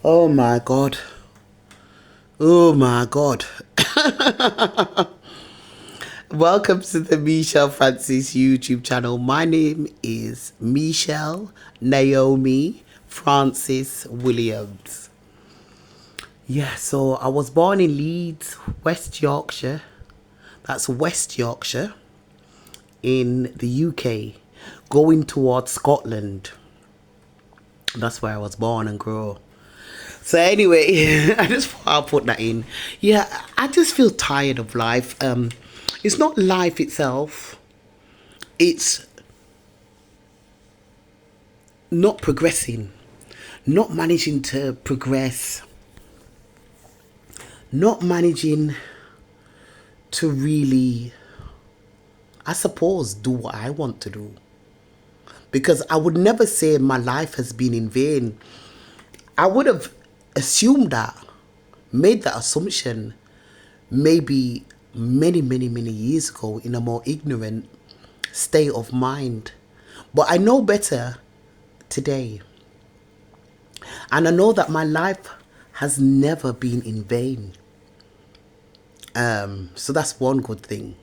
Oh my God. Oh my God. Welcome to the Michelle Francis YouTube channel. My name is Michelle Naomi Francis Williams. Yeah, so I was born in Leeds, West Yorkshire. That's West Yorkshire in the UK, going towards Scotland. That's where I was born and grew. So anyway, I just thought I'll put that in. Yeah, I just feel tired of life. It's not life itself. It's not progressing, not managing to progress, not managing to really, I suppose, do what I want to do. Because I would never say my life has been in vain. I would have assumed that, made that assumption maybe many years ago in a more ignorant state of mind. But I know better today. And I know that my life has never been in vain. So that's one good thing.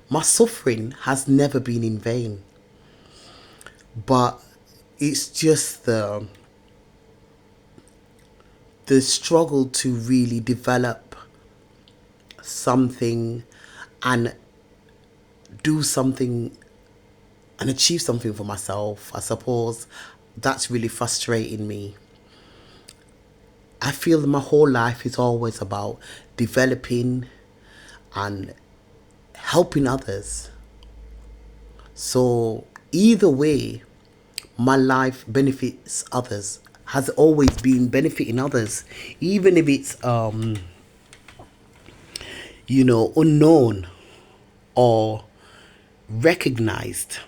My suffering has never been in vain. But it's just the struggle to really develop something and do something and achieve something for myself. I suppose that's really frustrating me. I feel that my whole life is always about developing and helping others. So either way, my life benefits others, has always been benefiting others, even if it's unknown or recognized.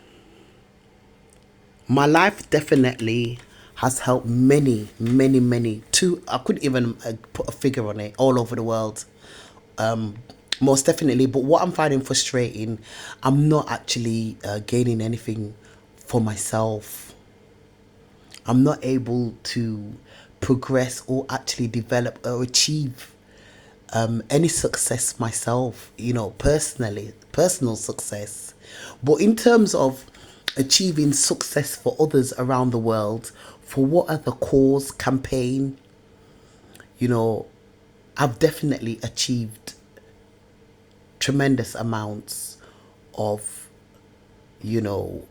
My life definitely has helped many two, I couldn't even put a figure on it, all over the world. Most definitely. But what I'm finding frustrating, I'm not actually gaining anything for myself. I'm not able to progress or actually develop or achieve any success myself, personally, personal success. But in terms of achieving success for others around the world, for what other cause, campaign, I've definitely achieved tremendous amounts of, you know,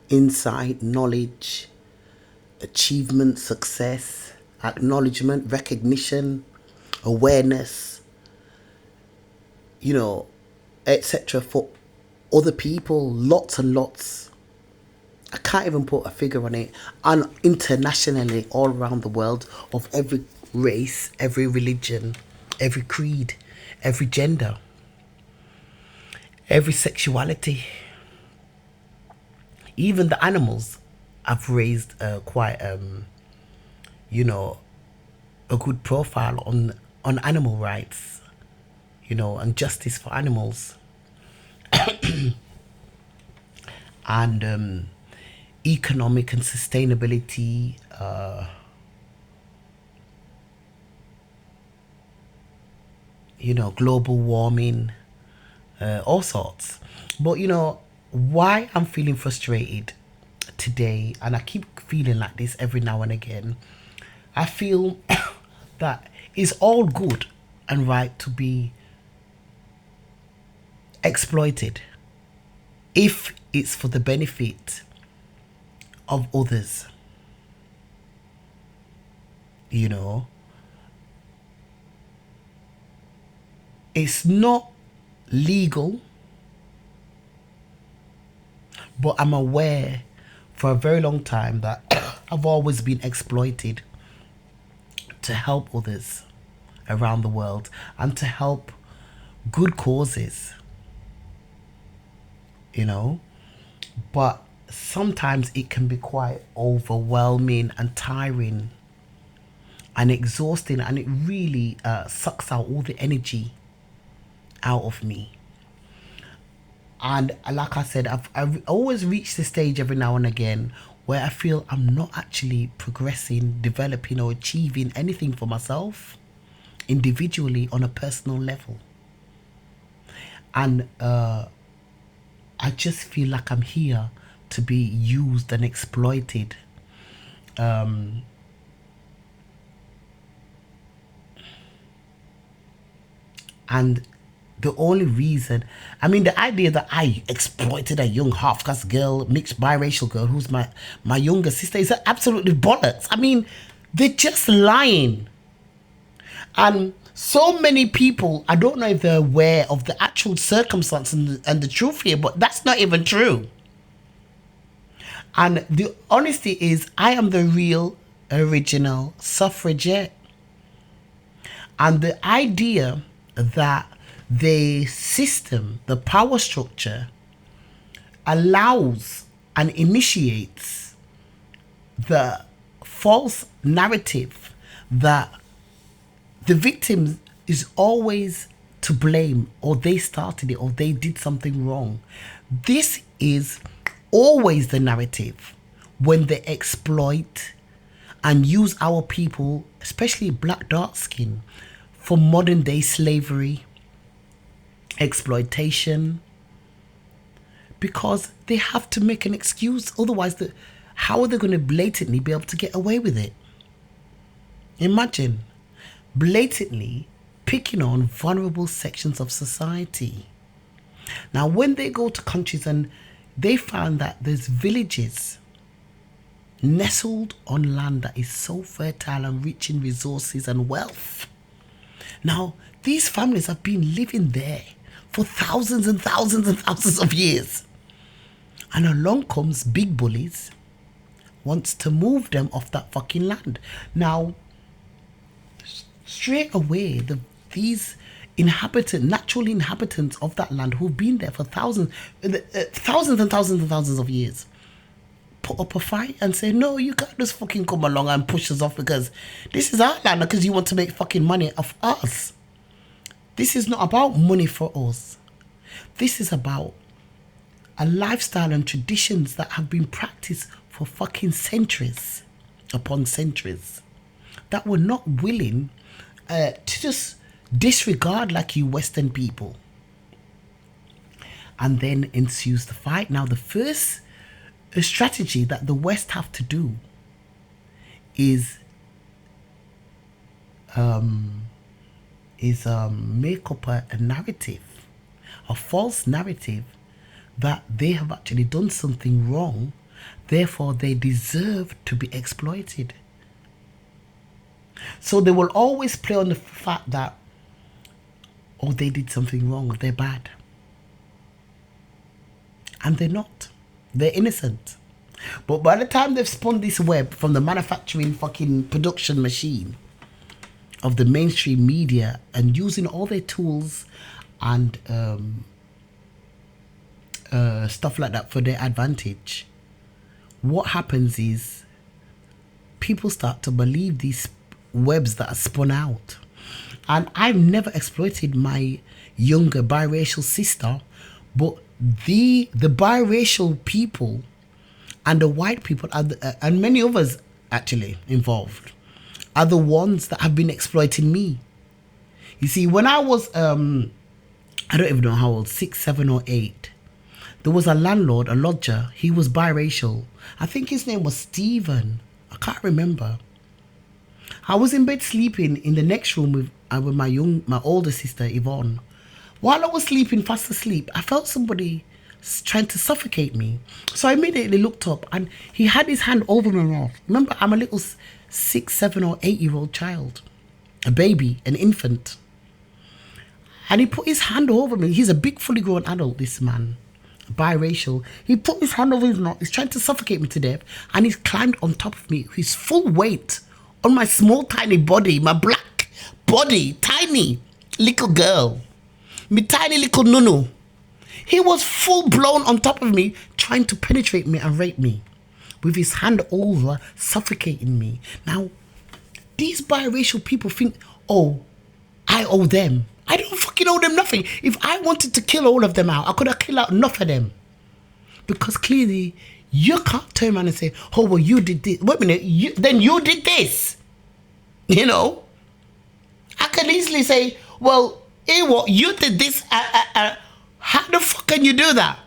insight, knowledge, achievement, success, acknowledgement, recognition, awareness, etc. for other people, lots and lots. I can't even put a figure on it. And internationally, all around the world, of every race, every religion, every creed, every gender, every sexuality, even the animals. I've raised quite, a good profile on animal rights, and justice for animals, and economic and sustainability, global warming, all sorts. But why I'm feeling frustrated today, and I keep feeling like this every now and again, I feel that it's all good and right to be exploited if it's for the benefit of others. It's not legal, but I'm aware for a very long time that I've always been exploited to help others around the world and to help good causes, but sometimes it can be quite overwhelming and tiring and exhausting, and it really sucks out all the energy out of me. And like I said, I've always reached the stage every now and again where I feel I'm not actually progressing, developing, or achieving anything for myself individually on a personal level. And I just feel like I'm here to be used and exploited. And the only reason, I mean, the idea that I exploited a young half-caste girl, mixed biracial girl, who's my younger sister, is absolutely bollocks. I mean, they're just lying. And so many people, I don't know if they're aware of the actual circumstance and the truth here, but that's not even true. And the honesty is, I am the real original suffragette. And the idea that the system, the power structure, allows and initiates the false narrative that the victim is always to blame, or they started it, or they did something wrong. This is always the narrative when they exploit and use our people, especially black dark skin, for modern day slavery, exploitation, because they have to make an excuse. Otherwise, how are they going to blatantly be able to get away with it? Imagine blatantly picking on vulnerable sections of society. Now, when they go to countries and they found that there's villages nestled on land that is so fertile and rich in resources and wealth. Now, these families have been living there for thousands and thousands and thousands of years. And along comes big bullies, wants to move them off that fucking land. Now, straight away, these natural inhabitants of that land who've been there for thousands and thousands and thousands of years, put up a fight and say, no, you can't just fucking come along and push us off because this is our land, because you want to make fucking money off us. This is not about money for us. This is about a lifestyle and traditions that have been practiced for fucking centuries upon centuries, that we're not willing to just disregard like you Western people. And then ensues the fight. Now, the first strategy that the West have to do is make up a narrative, a false narrative, that they have actually done something wrong, therefore they deserve to be exploited. So they will always play on the fact that, oh, they did something wrong, they're bad. And they're not. They're innocent. But by the time they've spun this web from the manufacturing fucking production machine of the mainstream media and using all their tools and stuff like that for their advantage, what happens is people start to believe these webs that are spun out. And I've never exploited my younger biracial sister, but the biracial people and the white people and many others actually involved are the ones that have been exploiting me. You see, when I was I don't even know how old, 6, 7 or 8, there was a landlord, a lodger. He was biracial. I think his name was Stephen. I can't remember. I was in bed sleeping in the next room with my older sister Yvonne. While I was sleeping fast asleep, I felt somebody trying to suffocate me. So I immediately looked up and he had his hand over my mouth. Remember, I'm a little 6, 7 or 8-year-old child, a baby, an infant. And he put his hand over me. He's a big, fully grown adult, this man, biracial. He put his hand over his mouth. He's trying to suffocate me to death. And he's climbed on top of me. His full weight on my small, tiny body, my black body, tiny little girl, me tiny little nunu. He was full blown on top of me, trying to penetrate me and rape me with his hand over, suffocating me. Now, these biracial people think, oh, I owe them. I don't fucking fucking owe them nothing. If I wanted to kill all of them out, I could have killed out enough of them. Because clearly, you can't turn around and say, oh, well, you did this. Wait a minute, then you did this. You know? I can easily say, well, hey, what, you did this. How the fuck can you do that?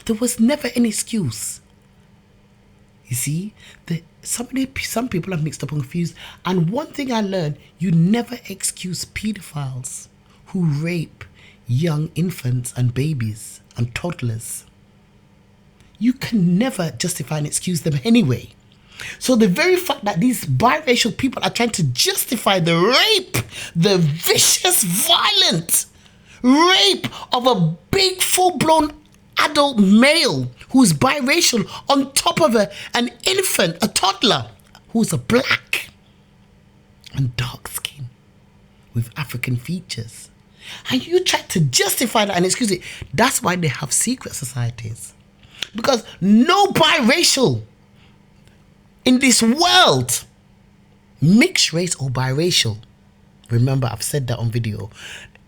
There was never an excuse. You see, some people are mixed up and confused. And one thing I learned, you never excuse pedophiles who rape young infants and babies and toddlers. You can never justify and excuse them anyway. So the very fact that these biracial people are trying to justify the rape, the vicious, violent rape of a big, full-blown adult male who's biracial on top of an infant, a toddler, who's a black and dark skin with African features. And you try to justify that and excuse it. That's why they have secret societies. Because no biracial in this world, mixed race or biracial, remember I've said that on video,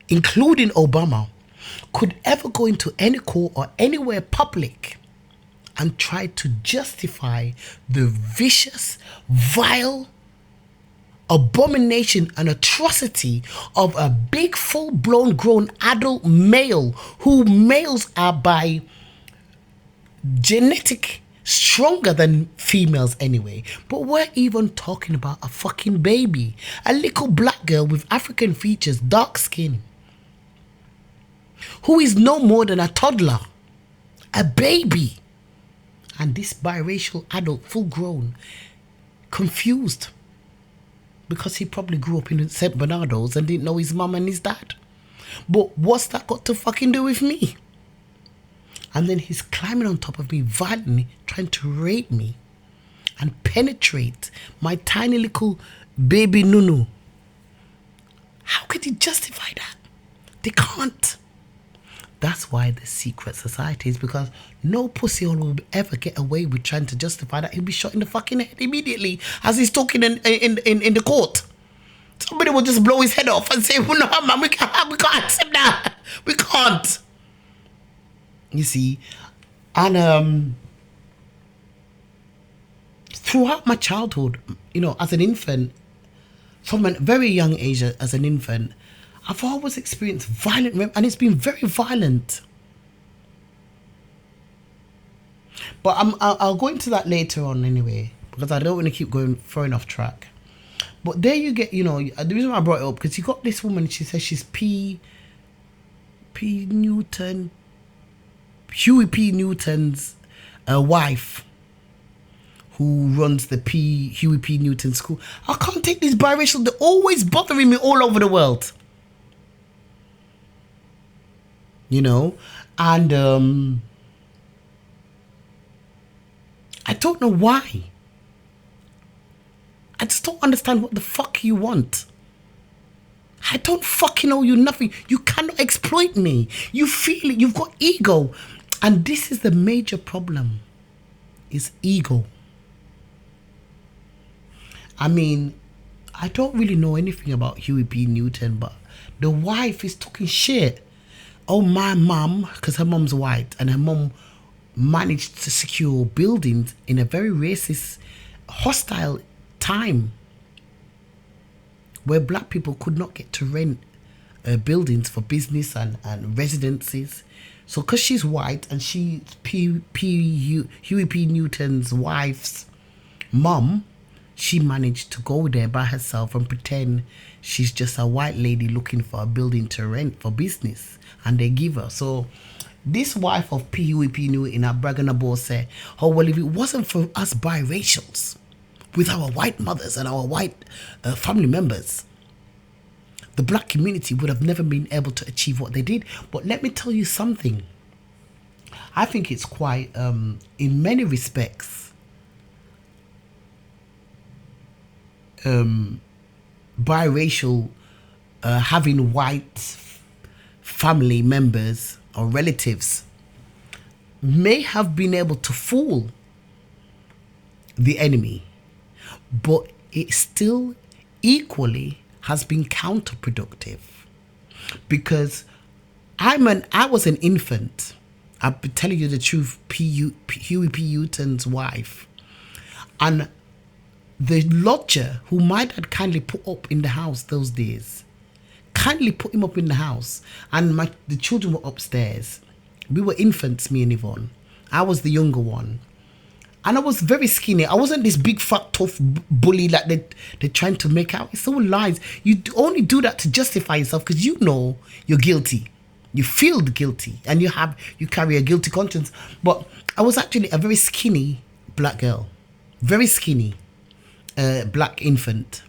including Obama, could ever go into any court or anywhere public and try to justify the vicious, vile abomination and atrocity of a big, full-blown grown adult male, who males are by genetic stronger than females anyway. But we're even talking about a fucking baby, a little black girl with African features, dark skin, who is no more than a toddler, a baby. And this biracial adult, full grown, confused, because he probably grew up in St. Bernardo's and didn't know his mum and his dad. But what's that got to fucking do with me? And then he's climbing on top of me violently, trying to rape me and penetrate my tiny little baby Nunu. How could he justify that? They can't. That's why the secret society is, because no pussy will ever get away with trying to justify that. He'll be shot in the fucking head immediately as he's talking in the court. Somebody will just blow his head off and say, well, no, man, we can't accept that. We can't. You see, and throughout my childhood, you know, as an infant, from a very young age as an infant, I've always experienced violent rape, and it's been very violent. But I'll go into that later on anyway, because I don't want to keep throwing off track. But there you get, you know, the reason why I brought it up, because you got this woman, she says she's Huey P. Newton's wife, who runs the Huey P. Newton school. I can't take these biracial, they're always bothering me all over the world. You know, and I don't know why. I just don't understand what the fuck you want. I don't fucking owe you nothing. You cannot exploit me. You feel it. You've got ego. And this is the major problem, is ego. I mean, I don't really know anything about Huey P. Newton, but the wife is talking shit. Oh, my mum, because her mum's white, and her mum managed to secure buildings in a very racist, hostile time where black people could not get to rent buildings for business and residencies. So because she's white and she's Huey P. Newton's wife's mum, she managed to go there by herself and pretend she's just a white lady looking for a building to rent for business, and they give her. So this wife of Huey P. Newton in her bragging about said, oh, well, if it wasn't for us biracials with our white mothers and our white family members, the black community would have never been able to achieve what they did. But let me tell you something. I think it's quite, in many respects, biracial, having white family members or relatives may have been able to fool the enemy, but it still equally has been counterproductive. because I was an infant. I'll be telling you the truth. Huey P. Newton's wife, and the lodger who my dad kindly put up in the house those days, kindly put him up in the house, and the children were upstairs. We were infants, me and Yvonne. I was the younger one. And I was very skinny. I wasn't this big, fat, tough bully like they're trying to make out. It's all lies. You only do that to justify yourself because you know you're guilty. You feel guilty and you carry a guilty conscience. But I was actually a very skinny black girl. Very skinny black infant.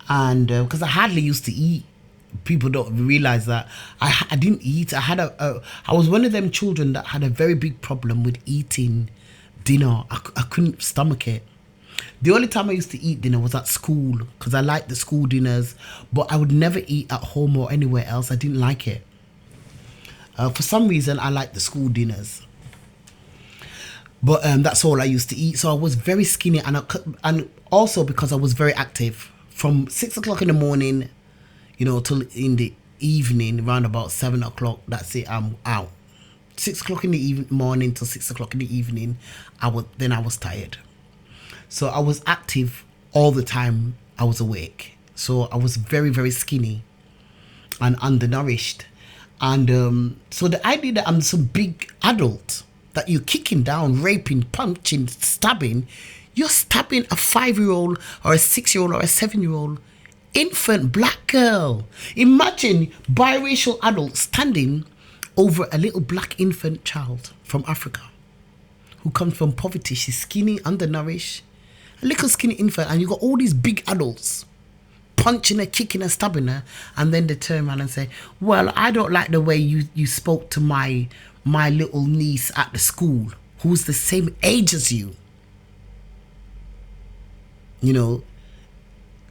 And because I hardly used to eat. People don't realize that I didn't eat. I was one of them children that had a very big problem with eating dinner. I couldn't stomach it. The only time I used to eat dinner was at school because I liked the school dinners, but I would never eat at home or anywhere else. I didn't like it. For some reason, I liked the school dinners. But that's all I used to eat. So I was very skinny, and also because I was very active from 6 o'clock in the morning, till in the evening, around about 7 o'clock. That's it. I'm out. 6 o'clock in the morning till 6 o'clock in the evening. I was tired. So I was active all the time I was awake. So I was very, very skinny and undernourished. And so the idea that I'm some big adult, that you're kicking down, raping, punching, stabbing, you're stabbing a 5-year-old or a 6-year-old or a 7-year-old infant black girl. Imagine biracial adults standing over a little black infant child from Africa who comes from poverty. She's skinny, undernourished, a little skinny infant, and you got all these big adults punching her, kicking her, stabbing her, and then they turn around and say, well, I don't like the way you spoke to my little niece at the school who's the same age as you.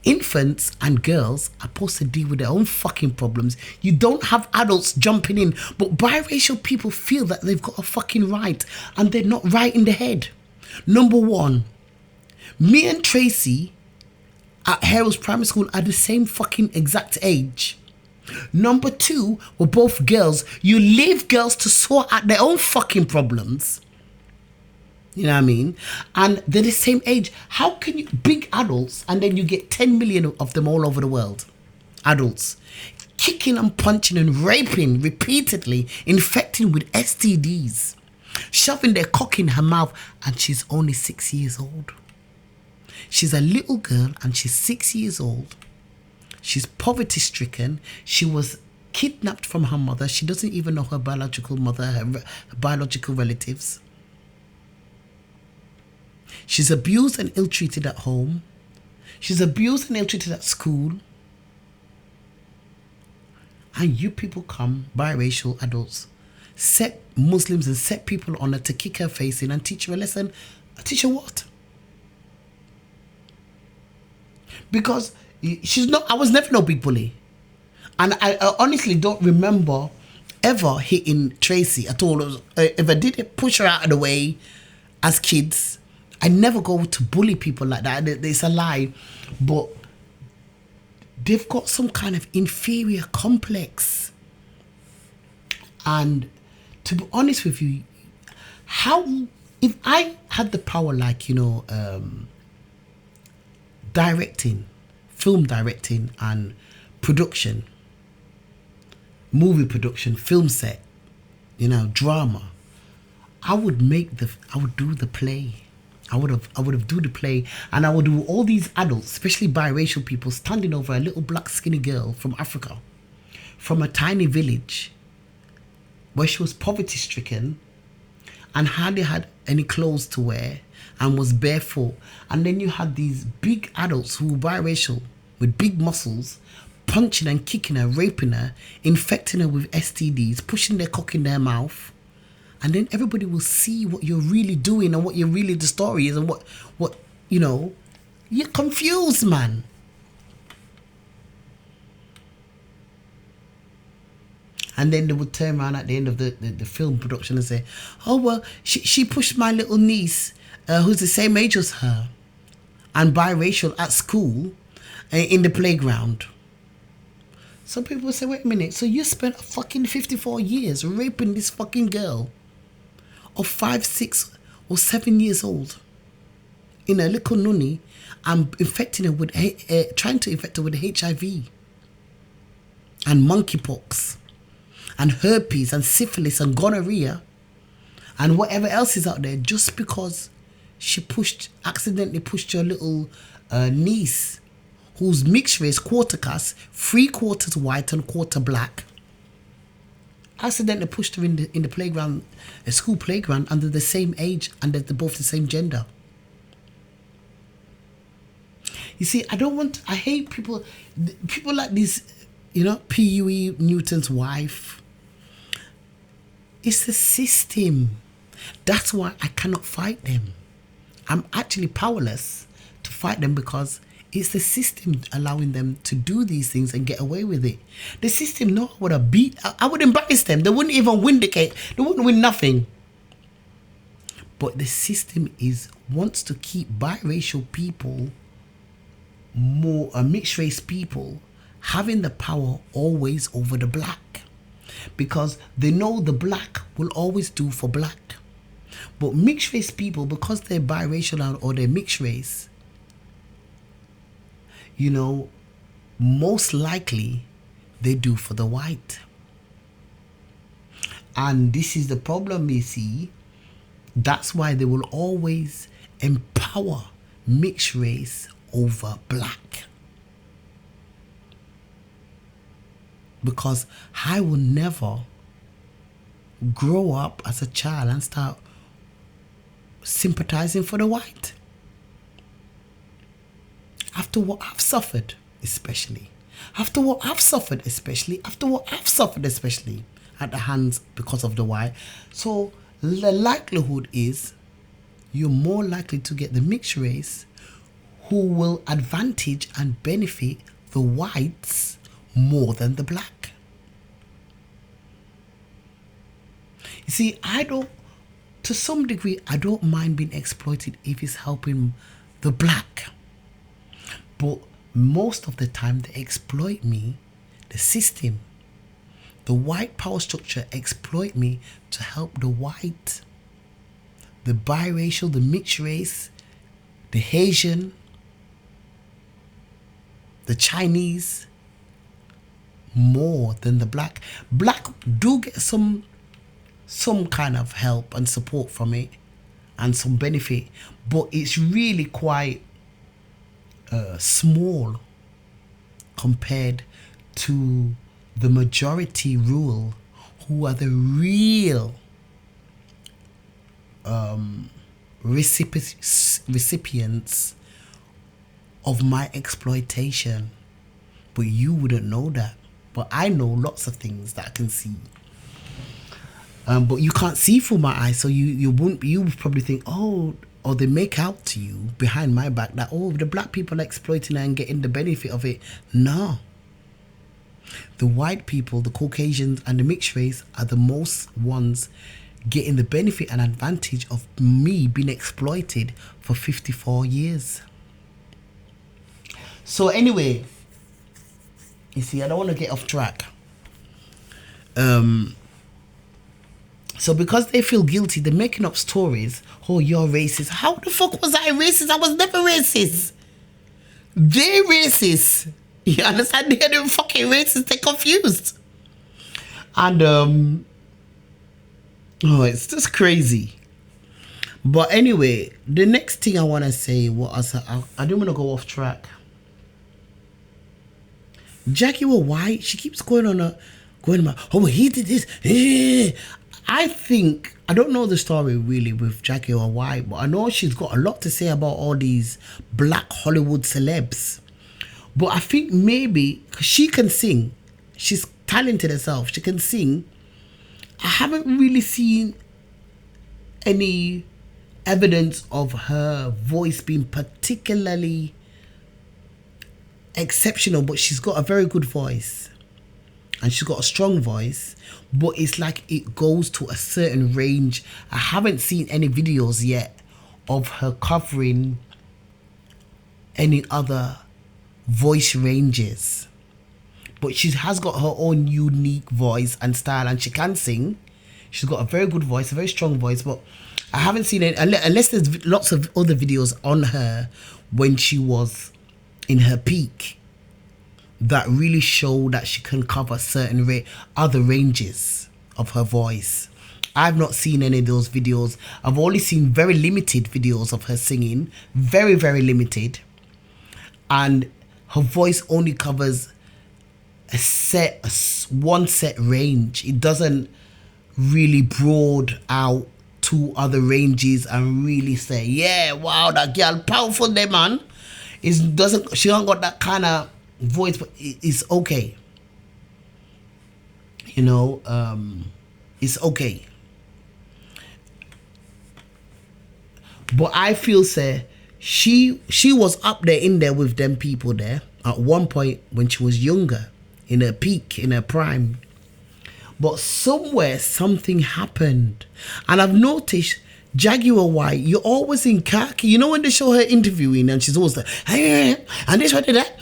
Infants and girls are supposed to deal with their own fucking problems. You don't have adults jumping in, but biracial people feel that they've got a fucking right, and they're not right in the head. Number one, me and Tracy at Harold's Primary School are the same fucking exact age. Number two, we're both girls. You leave girls to sort out their own fucking problems. You know what I mean? And they're the same age. How can you, big adults, and then you get 10 million of them all over the world, adults, kicking and punching and raping repeatedly, infecting with STDs, shoving their cock in her mouth, and she's only 6 years old. She's a little girl and she's 6 years old. She's poverty stricken. She was kidnapped from her mother. She doesn't even know her biological mother, her biological relatives. She's abused and ill-treated at home. She's abused and ill-treated at school. And you people come, biracial adults, set Muslims and set people on her to kick her face in and teach her a lesson. Teach her what? Because I was never no big bully. And I honestly don't remember ever hitting Tracy at all. If I did push her out of the way as kids, I never go to bully people like that. It's a lie. But they've got some kind of inferior complex. And to be honest with you, if I had the power, like, directing, film directing and production, movie production, film set, drama, I would do the play. I would have do the play, and I would do all these adults, especially biracial people, standing over a little black skinny girl from Africa, from a tiny village where she was poverty stricken and hardly had any clothes to wear and was barefoot. And then you had these big adults who were biracial with big muscles, punching and kicking her, raping her, infecting her with STDs, pushing their cock in their mouth. And then everybody will see what you're really doing and what the story is, and what you're confused, man. And then they would turn around at the end of the film production and say, oh, well, she pushed my little niece, who's the same age as her, and biracial at school, in the playground. Some people say, wait a minute, so you spent fucking 54 years raping this fucking girl of 5, 6 or 7 years old in a little nunny and infecting her with, trying to infect her with HIV and monkeypox and herpes and syphilis and gonorrhea and whatever else is out there, just because she accidentally pushed your little niece, who's mixed race, quarter caste, 3/4 white and quarter black, accidentally pushed her in the playground, a school playground, under the same age, and they're both the same gender. You see, I hate people like this, P.U.E. Newton's wife. It's the system. That's why I cannot fight them. I'm actually powerless to fight them, because it's the system allowing them to do these things and get away with it. The system would have I would embarrass them. They wouldn't even win the case. They wouldn't win nothing. But the system wants to keep biracial people, more mixed race people, having the power always over the black, because they know the black will always do for black. But mixed race people, because they're biracial or they're mixed race, most likely they do for the white. And this is the problem, you see. That's why they will always empower mixed race over black. Because I will never grow up as a child and start sympathizing for the white. After what I've suffered, especially at the hands because of the white. So the likelihood is you're more likely to get the mixed race, who will advantage and benefit the whites more than the black. You see, to some degree, I don't mind being exploited if it's helping the black. But most of the time, they exploit me, the system, the white power structure exploit me to help the white, the biracial, the mixed race, the Asian, the Chinese, more than the black. Black do get some kind of help and support from it and some benefit, but it's really quite small compared to the majority rule, who are the real recipients of my exploitation. But you wouldn't know that. But I know lots of things that I can see. But you can't see through my eyes, so you would probably think, or they make out to you behind my back that, the black people are exploiting and getting the benefit of it. No. The white people, the Caucasians and the mixed race are the most ones getting the benefit and advantage of me being exploited for 54 years. So anyway, you see, I don't want to get off track. So because they feel guilty, they're making up stories. Oh, you're racist. How the fuck was I racist? I was never racist. They're racist. You understand? They're fucking racist. They're confused. And, it's just crazy. But anyway, the next thing I want to say was, I don't want to go off track. Jaguar Wright, she keeps going about, he did this. I don't know the story really with Jaguar Wright, but I know she's got a lot to say about all these black Hollywood celebs. But I think maybe, cause she can sing, she's talented herself, she can sing. I haven't really seen any evidence of her voice being particularly exceptional, but she's got a very good voice and she's got a strong voice, but it's like it goes to a certain range. I haven't seen any videos yet of her covering any other voice ranges, but she has got her own unique voice and style, and she can sing. She's got a very good voice, a very strong voice, but I haven't seen it unless there's lots of other videos on her when she was in her peak that really show that she can cover certain other ranges of her voice. I've not seen any of those videos. I've only seen very limited videos of her singing, very, very limited. And her voice only covers one set range. It doesn't really broad out to other ranges and really say, yeah, wow, that girl powerful there, man. She don't got that kind of voice, but it's okay. You know, it's okay. But I feel, say, she was up there in there with them people there at one point when she was younger, in her peak, in her prime. But somewhere something happened. And I've noticed Jaguar White, you're always in khaki. You know when they show her interviewing and she's always like, hey, and this, what did that?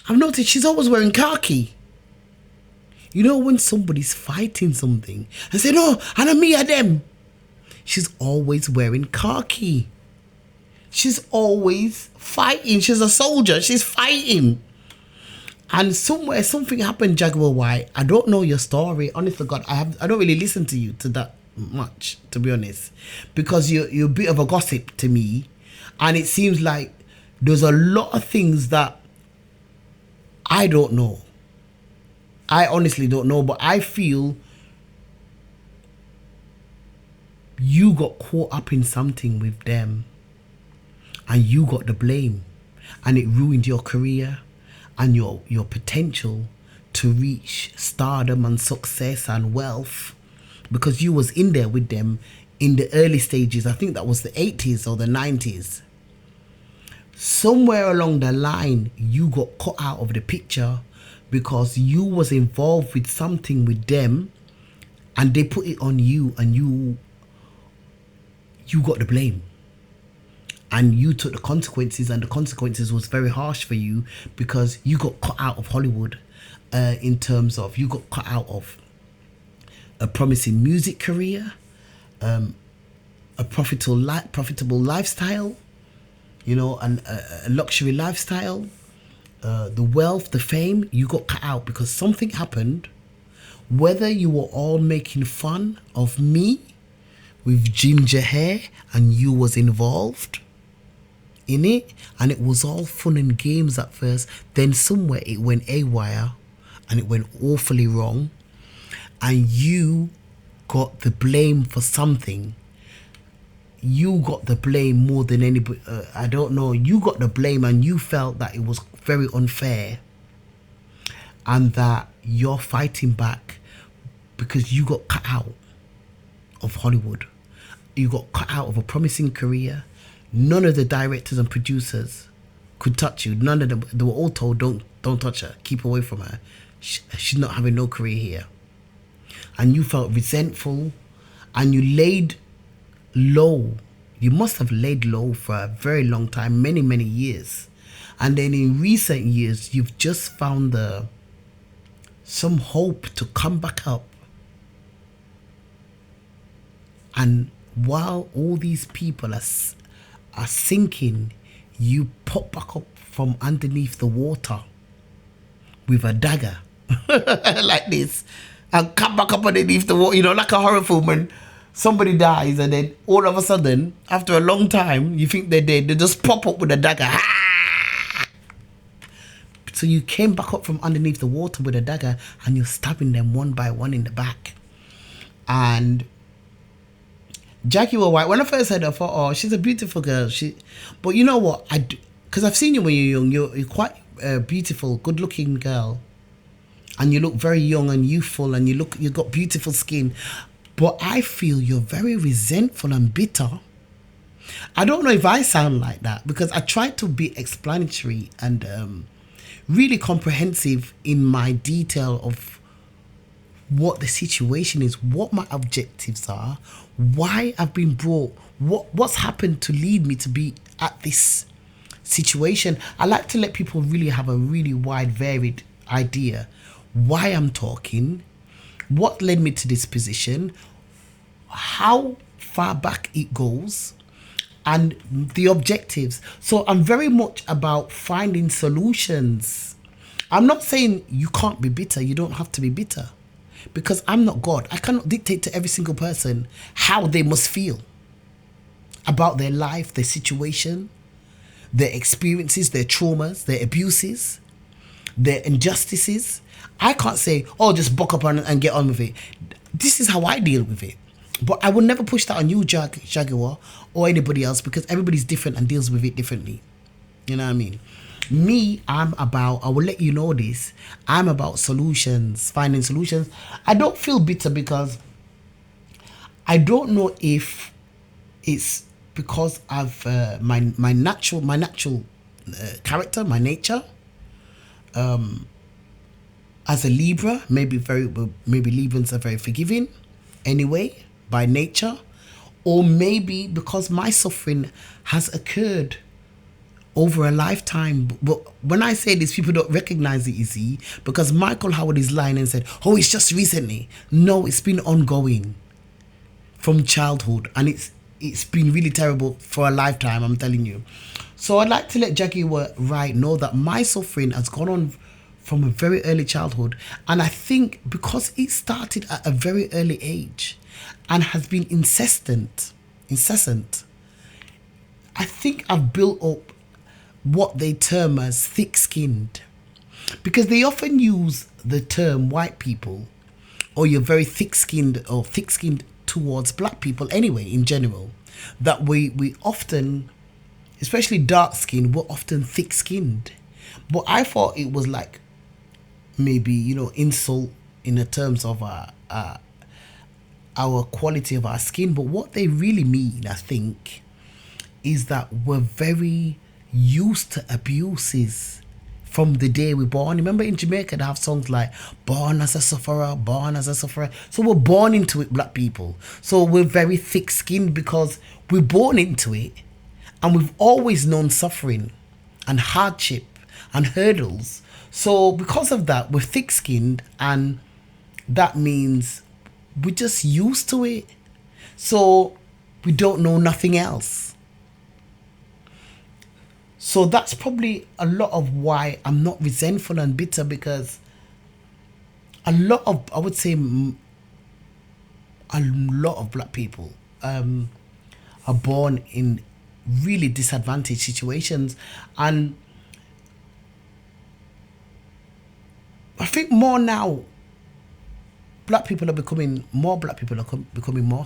I've noticed she's always wearing khaki. You know when somebody's fighting something and say, no, and me or them. She's always wearing khaki. She's always fighting. She's a soldier. She's fighting. And somewhere something happened, Jaguar White. I don't know your story. Honest to God, I don't really listen to you to that much, to be honest, because you're a bit of a gossip to me, and it seems like there's a lot of things that I don't know. I honestly don't know, but I feel you got caught up in something with them, and you got the blame, and it ruined your career and your potential to reach stardom and success and wealth, because you was in there with them in the early stages. I think that was the 80s or the 90s. Somewhere along the line, you got cut out of the picture because you was involved with something with them, and they put it on you, and you got the blame. And you took the consequences, and the consequences was very harsh for you because you got cut out of Hollywood, in terms of you got cut out of a promising music career, a profitable lifestyle, you know, and a luxury lifestyle, the wealth, the fame. You got cut out because something happened. Whether you were all making fun of me with ginger hair and you was involved in it, and it was all fun and games at first, then somewhere it went awry and it went awfully wrong, and you got the blame for something. You got the blame more than anybody. I don't know, you got the blame, and you felt that it was very unfair, and that you're fighting back because you got cut out of Hollywood. You got cut out of a promising career. None of the directors and producers could touch you. None of them. They were all told, don't touch her. Keep away from her. She's not having no career here. And you felt resentful, and you laid low. You must have laid low for a very long time, many, many years. And then in recent years, you've just found some hope to come back up. And while all these people are sinking, you pop back up from underneath the water with a dagger like this, and come back up underneath the water, you know, like a horror film when somebody dies and then all of a sudden, after a long time, you think they're dead, they just pop up with a dagger. So you came back up from underneath the water with a dagger, and you're stabbing them one by one in the back. And Jaguar White, when I first heard her, I thought, oh, she's a beautiful girl. But you know what? Because I've seen you when you're young. You're quite a beautiful, good-looking girl, and you look very young and youthful, and you've got beautiful skin. But I feel you're very resentful and bitter. I don't know if I sound like that, because I try to be explanatory and really comprehensive in my detail of what the situation is, what my objectives are, why I've been brought, what's happened to lead me to be at this situation. I like to let people really have a really wide, varied idea why I'm talking, what led me to this position, how far back it goes, and the objectives. So I'm very much about finding solutions. I'm not saying you can't be bitter, you don't have to be bitter. Because I'm not God. I cannot dictate to every single person how they must feel about their life, their situation, their experiences, their traumas, their abuses, their injustices. I can't say, oh, just buck up and get on with it. This is how I deal with it. But I will never push that on you, Jaguar, or anybody else, because everybody's different and deals with it differently. You know what I mean? Me, I will let you know this, I'm about solutions, finding solutions. I don't feel bitter because I don't know if it's because of my natural character, my nature. As a Libra, maybe Librans are very forgiving anyway by nature, or maybe because my suffering has occurred over a lifetime. But when I say this, people don't recognize it, you see, because Michael Howard is lying and said, oh, it's just recently. No, it's been ongoing from childhood, and it's been really terrible for a lifetime, I'm telling you. So I'd like to let Jaguar Wright know that my suffering has gone on from a very early childhood, and I think because it started at a very early age and has been incessant, I think I've built up what they term as thick-skinned, because they often use the term white people, or you're very thick-skinned towards black people anyway, in general, that we often, especially dark-skinned, we're often thick-skinned. But I thought it was like maybe, insult in the terms of our quality of our skin. But what they really mean, I think, is that we're very used to abuses from the day we're born. Remember in Jamaica they have songs like born as a sufferer, born as a sufferer. So we're born into it, black people. So we're very thick-skinned because we're born into it, and we've always known suffering and hardship and hurdles. So because of that, we're thick-skinned, and that means we're just used to it. So we don't know nothing else. So that's probably a lot of why I'm not resentful and bitter, because a lot of black people are born in really disadvantaged situations. And I think more now, black people are becoming more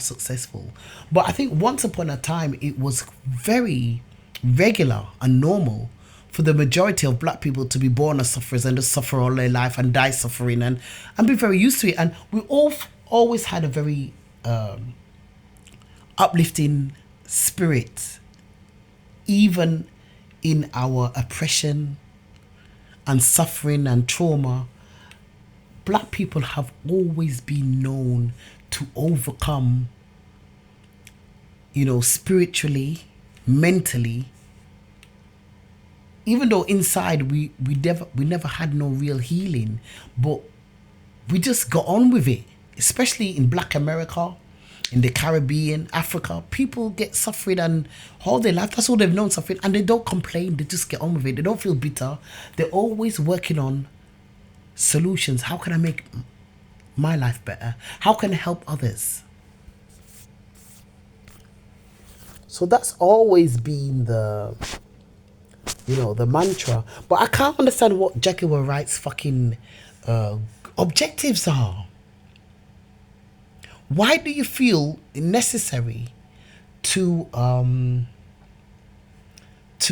successful. But I think once upon a time, it was very regular and normal for the majority of black people to be born as sufferers and to suffer all their life and die suffering and be very used to it. And we always had a very uplifting spirit, even in our oppression and suffering and trauma. Black people have always been known to overcome, spiritually, mentally, even though inside we never had no real healing, but we just got on with it. Especially in Black America, in the Caribbean, Africa, people get suffering and all their life, that's all they've known, suffering, and they don't complain, they just get on with it. They don't feel bitter. They're always working on solutions. How can I make my life better? How can I help others? So that's always been the mantra. But I can't understand what Jaguar Wright's fucking objectives are. Why do you feel necessary to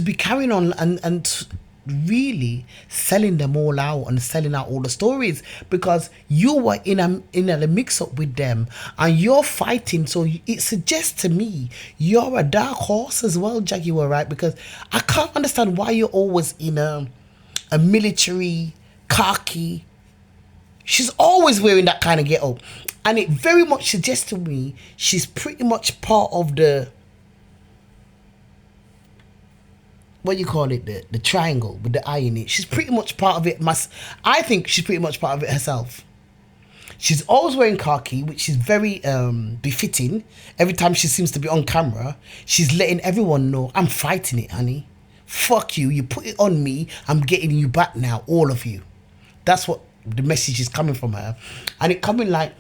be carrying on and really selling them all out and selling out all the stories? Because you were in a mix up with them and you're fighting. So it suggests to me you're a dark horse as well, Jaguar, right? Because I can't understand why you're always in a military khaki. She's always wearing that kind of get up, and it very much suggests to me she's pretty much part of the what do you call it, the triangle with the eye in it. She's pretty much part of it. I think she's pretty much part of it herself. She's always wearing khaki, which is very befitting. Every time she seems to be on camera, she's letting everyone know, I'm fighting it, honey. Fuck you. You put it on me. I'm getting you back now, all of you. That's what the message is coming from her. And it coming like,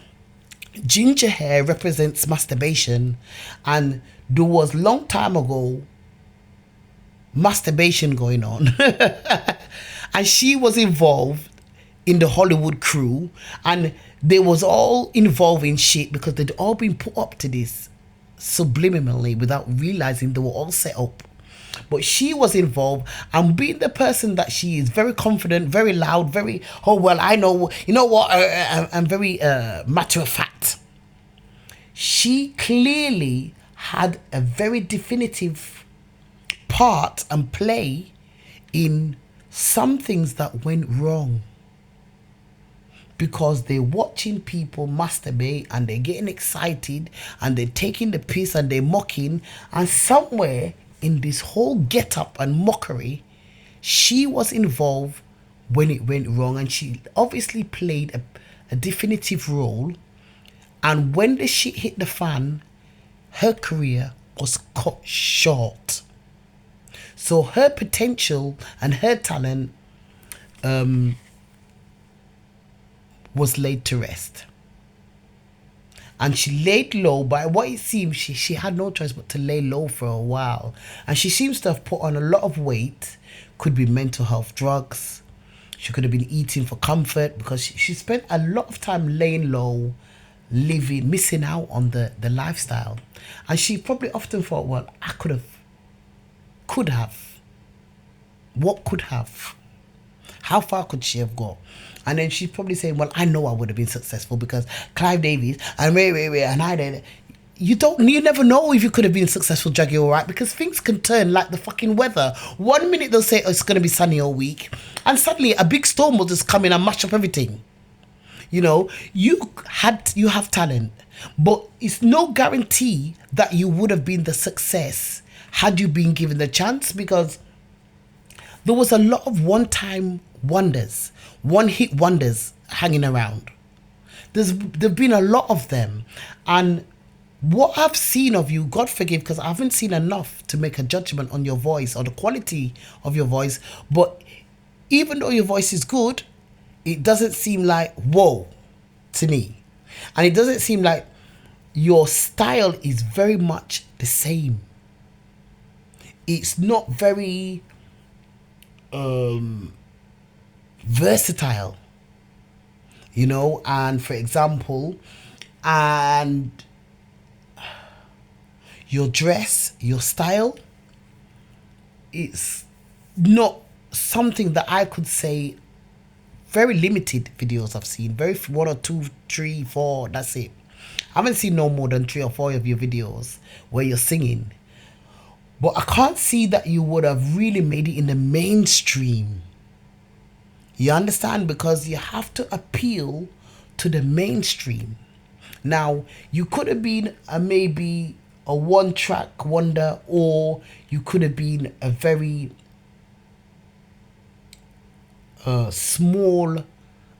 ginger hair represents masturbation. And there was long time ago masturbation going on. And she was involved in the Hollywood crew, and they was all involved in shit because they'd all been put up to this subliminally without realizing they were all set up. But she was involved, and being the person that she is, very confident, very loud, very, oh well, I know, you know what, I'm very matter of fact. She clearly had a very definitive part and play in some things that went wrong, because they're watching people masturbate and they're getting excited and they're taking the piss and they're mocking, and somewhere in this whole get up and mockery, she was involved when it went wrong, and she obviously played a definitive role. And when the shit hit the fan, her career was cut short. So her potential and her talent was laid to rest. And she laid low. By what it seems, she had no choice but to lay low for a while. And she seems to have put on a lot of weight. Could be mental health, drugs. She could have been eating for comfort, because she spent a lot of time laying low, living, missing out on the lifestyle. And she probably often thought, well, I could have. What could have? How far could she have gone? And then she's probably saying, well, I know I would have been successful because Clive Davis and and I did. You never know if you could have been successful, Jaguar, right? Because things can turn like the fucking weather. 1 minute they'll say, oh, it's going to be sunny all week, and suddenly a big storm will just come in and mash up everything. You know, you have talent, but it's no guarantee that you would have been the success had you been given the chance, because there was a lot of one-time wonders, one-hit wonders hanging around. There've been a lot of them, and what I've seen of you, God forgive, because I haven't seen enough to make a judgment on your voice or the quality of your voice, but even though your voice is good, it doesn't seem like whoa to me. And it doesn't seem like your style is very much the same. It's not very versatile, you know. And for example, and your dress, your style, it's not something that I could say. Very limited videos I've seen, very 1 or 2, 3, 4, that's it. I haven't seen no more than 3 or 4 of your videos where you're singing. But I can't see that you would have really made it in the mainstream. You understand? Because you have to appeal to the mainstream. Now, you could have been maybe a one-track wonder, or you could have been a very small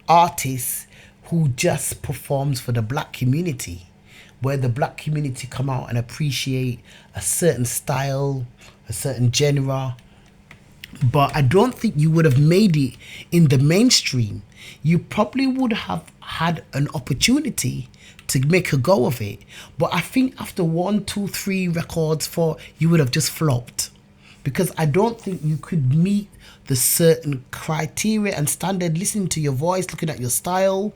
artist who just performs for the black community, where the black community come out and appreciate a certain style, a certain genre. But I don't think you would have made it in the mainstream. You probably would have had an opportunity to make a go of it, but I think after 1, 2, 3 records, 4, you would have just flopped, because I don't think you could meet the certain criteria and standard. Listening to your voice, looking at your style,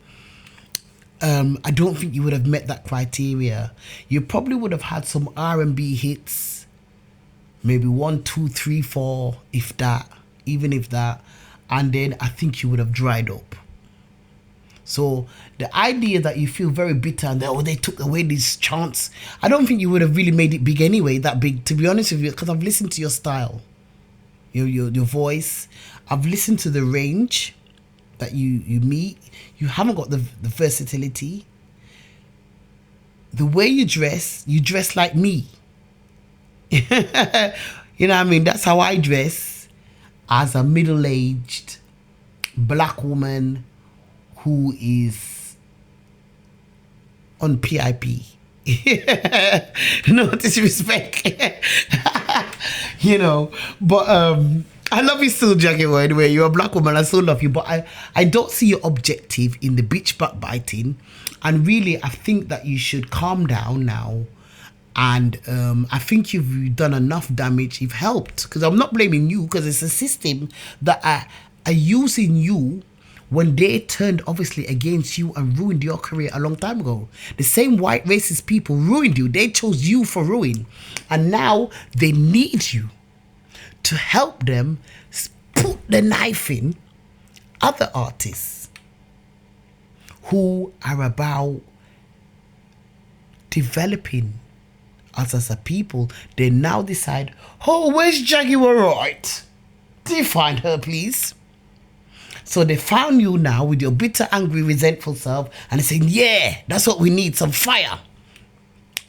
I don't think you would have met that criteria. You probably would have had some R&B hits, maybe 1, 2, 3, 4, if that, even if that, and then I think you would have dried up. So the idea that you feel very bitter and that, they took away this chance, I don't think you would have really made it big anyway, that big, to be honest with you, because I've listened to your style, your voice. I've listened to the range that you meet. You haven't got the versatility. The way you dress like me. You know what I mean? That's how I dress as a middle-aged black woman who is on PIP. No disrespect. You know, but I love you still, Jaguar. Anyway, you're a black woman. I still love you, but I don't see your objective in the bitch backbiting. And really, I think that you should calm down now. And I think you've done enough damage. You've helped, because I'm not blaming you, because it's a system that are using you when they turned obviously against you and ruined your career a long time ago. The same white racist people ruined you. They chose you for ruin, and now they need you to help them put the knife in other artists who are about developing us as a people. They now decide, oh, where's Jaguar Wright? Do you find her, please? So they found you now with your bitter, angry, resentful self, and they're saying, yeah, that's what we need, some fire.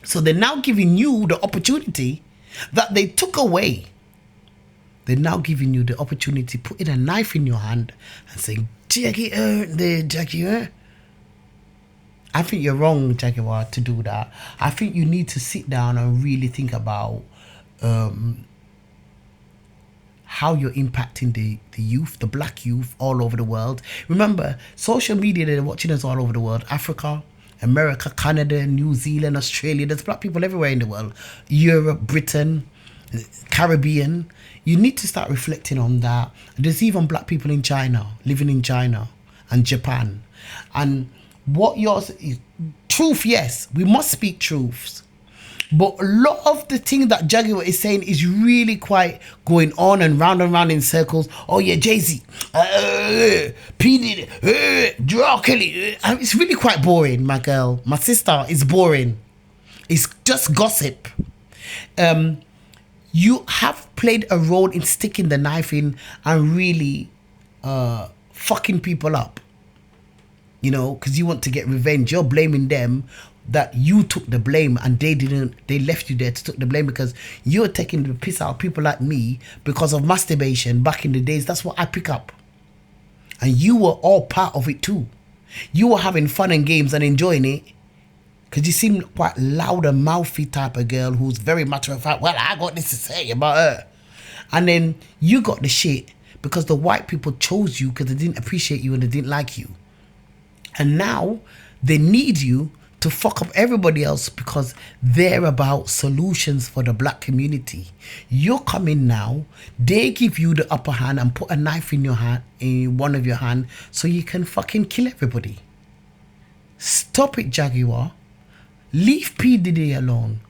So they're now giving you the opportunity that they took away. They're now giving you the opportunity, putting a knife in your hand and saying, Jaguar. I think you're wrong, Jaguar, to do that. I think you need to sit down and really think about how you're impacting the youth, the black youth all over the world. Remember, social media, they're watching us all over the world. Africa, America, Canada, New Zealand, Australia. There's black people everywhere in the world. Europe, Britain, Caribbean. You need to start reflecting on that. There's even black people in China, living in China and Japan. And what yours is, truth, yes, we must speak truths. But a lot of the thing that Jaguar is saying is really quite going on and round in circles. Oh yeah, Jay-Z, P. Diddy, Drew Kelly. It's really quite boring, my girl. My sister, it's boring. It's just gossip. You have played a role in sticking the knife in and really fucking people up. You know, because you want to get revenge. You're blaming them that you took the blame and they left you there to take the blame because you're taking the piss out of people like me because of masturbation back in the days. That's what I pick up. And you were all part of it too. You were having fun and games and enjoying it because you seem quite loud and mouthy type of girl who's very matter of fact. Well, I got this to say about her. And then you got the shit because the white people chose you because they didn't appreciate you and they didn't like you. And now they need you to fuck up everybody else because they're about solutions for the black community. You're coming now, they give you the upper hand and put a knife in your hand, in one of your hand, so you can fucking kill everybody. Stop it, Jaguar. Leave P. Diddy alone.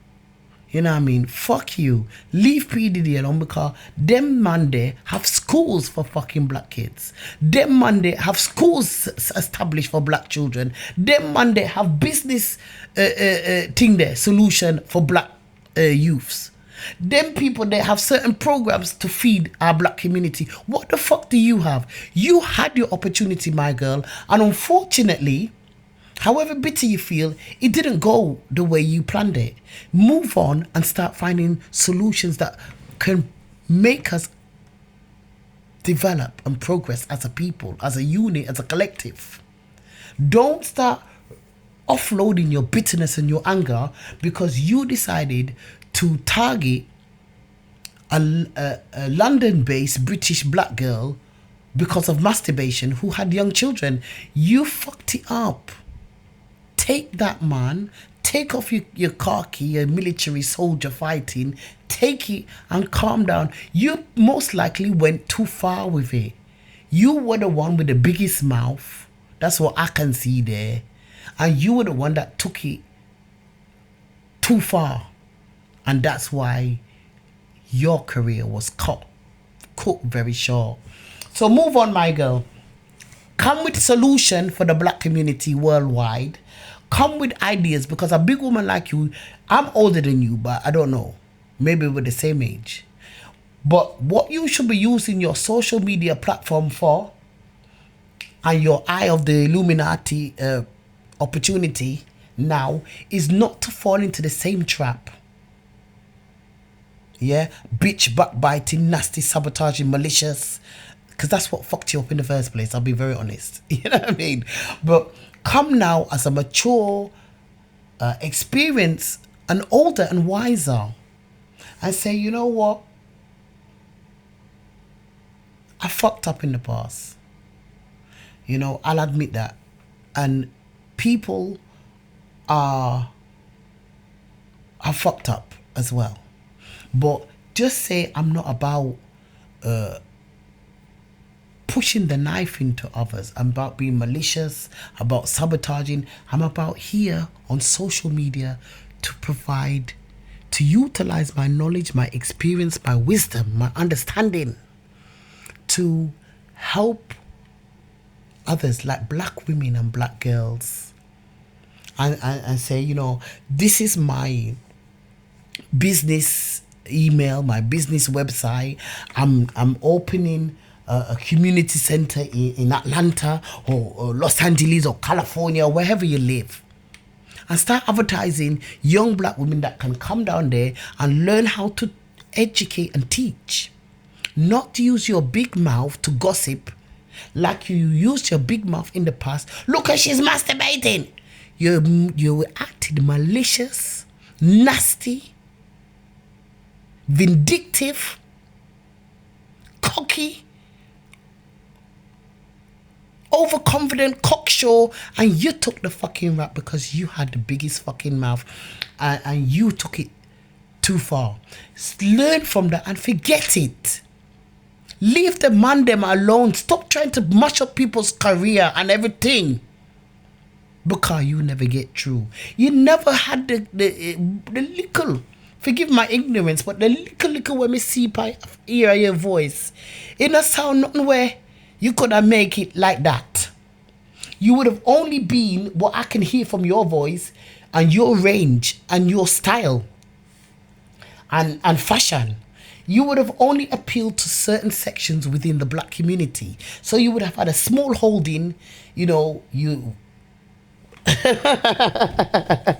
You know what I mean? Fuck you. Leave P. Diddy alone because them man there have schools for fucking black kids. Them man there have schools established for black children. Them man there have business thing there, solution for black youths. Them people there have certain programs to feed our black community. What the fuck do you have? You had your opportunity, my girl, and unfortunately, however bitter you feel, it didn't go the way you planned it. Move on and start finding solutions that can make us develop and progress as a people, as a unit, as a collective. Don't start offloading your bitterness and your anger because you decided to target a London-based British black girl because of masturbation who had young children. You fucked it up. Take that man, take off your khaki, your military soldier fighting, take it and calm down. You most likely went too far with it. You were the one with the biggest mouth. That's what I can see there. And you were the one that took it too far. And that's why your career was cut very short. So move on, my girl. Come with a solution for the black community worldwide. Come with ideas because a big woman like you, I'm older than you, but I don't know. Maybe we're the same age. But what you should be using your social media platform for and your eye of the Illuminati opportunity now is not to fall into the same trap. Yeah, bitch, backbiting, nasty, sabotaging, malicious, because that's what fucked you up in the first place. I'll be very honest. You know what I mean? But come now as a mature, experienced, and older and wiser, and say, you know what? I fucked up in the past. You know, I'll admit that. And people are fucked up as well. But just say I'm not about pushing the knife into others. I'm about being malicious, about sabotaging. I'm about here on social media to provide, to utilize my knowledge, my experience, my wisdom, my understanding to help others like black women and black girls. And say, you know, this is my business email, my business website. I'm opening a community center in Atlanta or Los Angeles or California, wherever you live, and start advertising young black women that can come down there and learn how to educate and teach. Not use your big mouth to gossip like you used your big mouth in the past. Look at she's masturbating. You acted malicious, nasty, vindictive, cocky, overconfident, cocksure, and you took the fucking rap because you had the biggest fucking mouth, and you took it too far. Learn from that and forget it. Leave the man them alone. Stop trying to mash up people's career and everything, because you never get through. You never had the little, forgive my ignorance, but the little when me see by hear your voice, it not sound nothing where you could have make it like that. You would have only been what I can hear from your voice and your range and your style and fashion. You would have only appealed to certain sections within the black community. So you would have had a small holding, you know, you